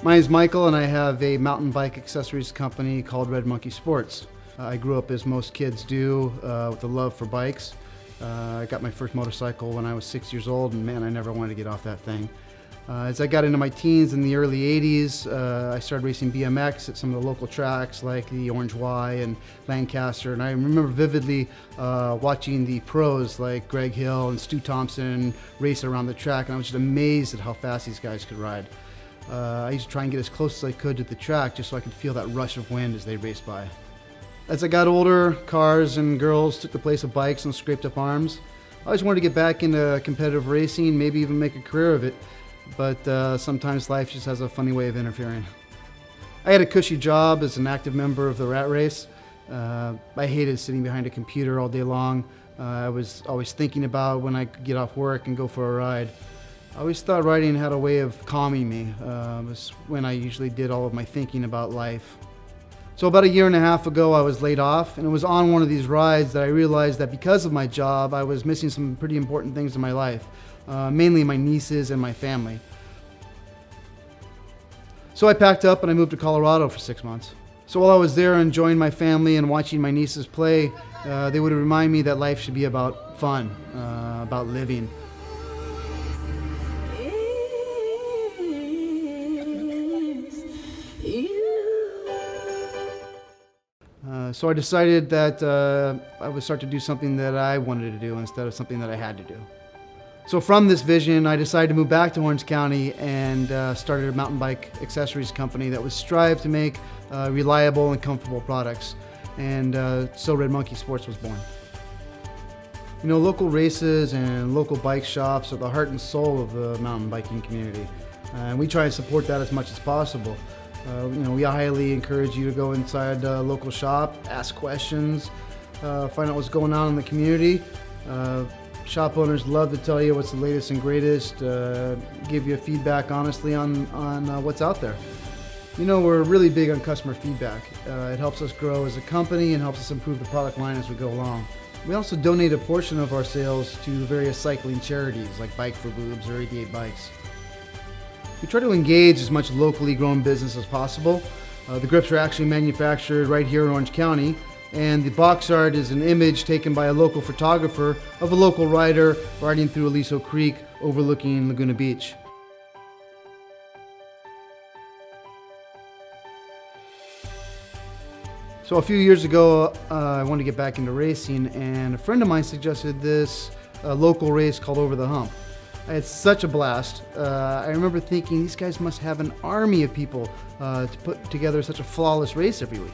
My name is Michael, and I have a mountain bike accessories company called RedMonkey Sports. I grew up as most kids do, with a love for bikes. I got my first motorcycle when I was 6 years old, and man, I never wanted to get off that thing. As I got into my teens in the early 80s, I started racing BMX at some of the local tracks like the Orange Y and Lancaster, and I remember vividly watching the pros like Greg Hill and Stu Thompson race around the track, and I was just amazed at how fast these guys could ride. I used to try and get as close as I could to the track just so I could feel that rush of wind as they raced by. As I got older, cars and girls took the place of bikes and scraped up arms. I always wanted to get back into competitive racing, maybe even make a career of it, but sometimes life just has a funny way of interfering. I had a cushy job as an active member of the rat race. I hated sitting behind a computer all day long. I was always thinking about when I could get off work and go for a ride. I always thought riding had a way of calming me. It was when I usually did all of my thinking about life. So about a year and a half ago, I was laid off, and it was on one of these rides that I realized that because of my job, I was missing some pretty important things in my life, mainly my nieces and my family. So I packed up and I moved to Colorado for 6 months. So while I was there enjoying my family and watching my nieces play, they would remind me that life should be about fun, about living. So I decided that I would start to do something that I wanted to do instead of something that I had to do. So from this vision, I decided to move back to Orange County and started a mountain bike accessories company that would strive to make reliable and comfortable products. And so RedMonkey Sports was born. You know, local races and local bike shops are the heart and soul of the mountain biking community. And we try and support that as much as possible. We highly encourage you to go inside a local shop, ask questions, find out what's going on in the community. Shop owners love to tell you what's the latest and greatest, give you feedback honestly on what's out there. You know, we're really big on customer feedback. It helps us grow as a company and helps us improve the product line as we go along. We also donate a portion of our sales to various cycling charities like Bike for Boobs or 88 Bikes. We try to engage as much locally grown business as possible. The grips are actually manufactured right here in Orange County, and the box art is an image taken by a local photographer of a local rider riding through Aliso Creek overlooking Laguna Beach. So a few years ago, I wanted to get back into racing, and a friend of mine suggested this local race called Over the Hump. I had such a blast. I remember thinking these guys must have an army of people to put together such a flawless race every week.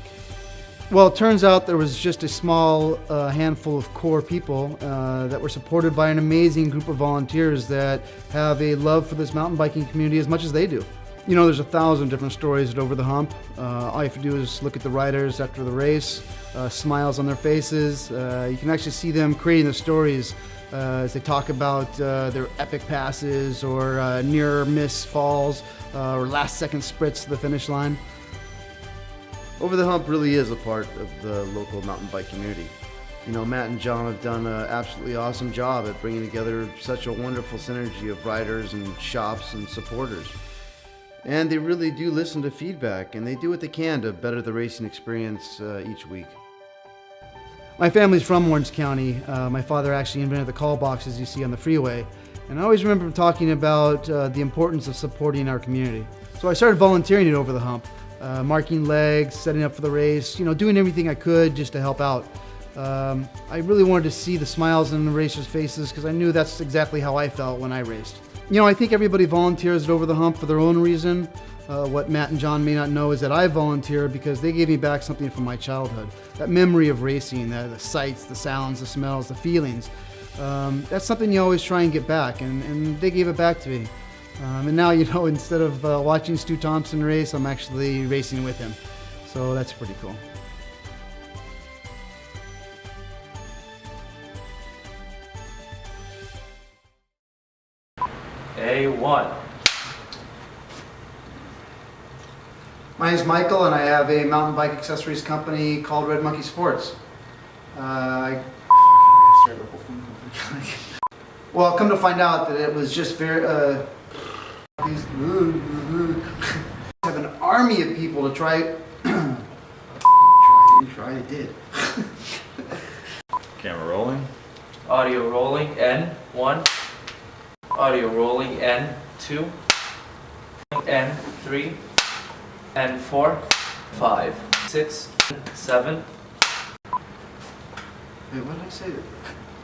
Well, it turns out there was just a small handful of core people that were supported by an amazing group of volunteers that have a love for this mountain biking community as much as they do. You know, there's 1,000 different stories at Over the Hump. All you have to do is look at the riders after the race, smiles on their faces. You can actually see them creating the stories as they talk about their epic passes or near miss falls or last second sprints to the finish line. Over the Hump really is a part of the local mountain bike community. You know, Matt and John have done an absolutely awesome job at bringing together such a wonderful synergy of riders and shops and supporters. And they really do listen to feedback, and they do what they can to better the racing experience each week. My family's from Orange County. My father actually invented the call boxes you see on the freeway. And I always remember talking about the importance of supporting our community. So I started volunteering at Over the Hump, marking legs, setting up for the race, doing everything I could just to help out. I really wanted to see the smiles on the racers' faces because I knew that's exactly how I felt when I raced. I think everybody volunteers at Over the Hump for their own reason. What Matt and John may not know is that I volunteered because they gave me back something from my childhood. That memory of racing, the sights, the sounds, the smells, the feelings. That's something you always try and get back, and they gave it back to me. And now, instead of watching Stu Thompson race, I'm actually racing with him. So that's pretty cool. A1. My name is Michael, and I have a mountain bike accessories company called RedMonkey Sports. Well, come to find out that it was just very. army of people to try. Try, it did. Camera rolling. Audio rolling, N1. Audio rolling, N2. N3. N4. 5. 6. 7. Wait, what did I say?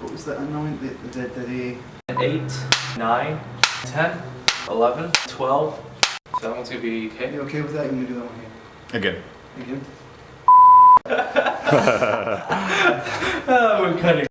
What was the unknown? The 8. 9. 10. 11. 12. So that one's gonna be Are you okay. okay with that? You want me to do that one here? Again. Again? We're cutting.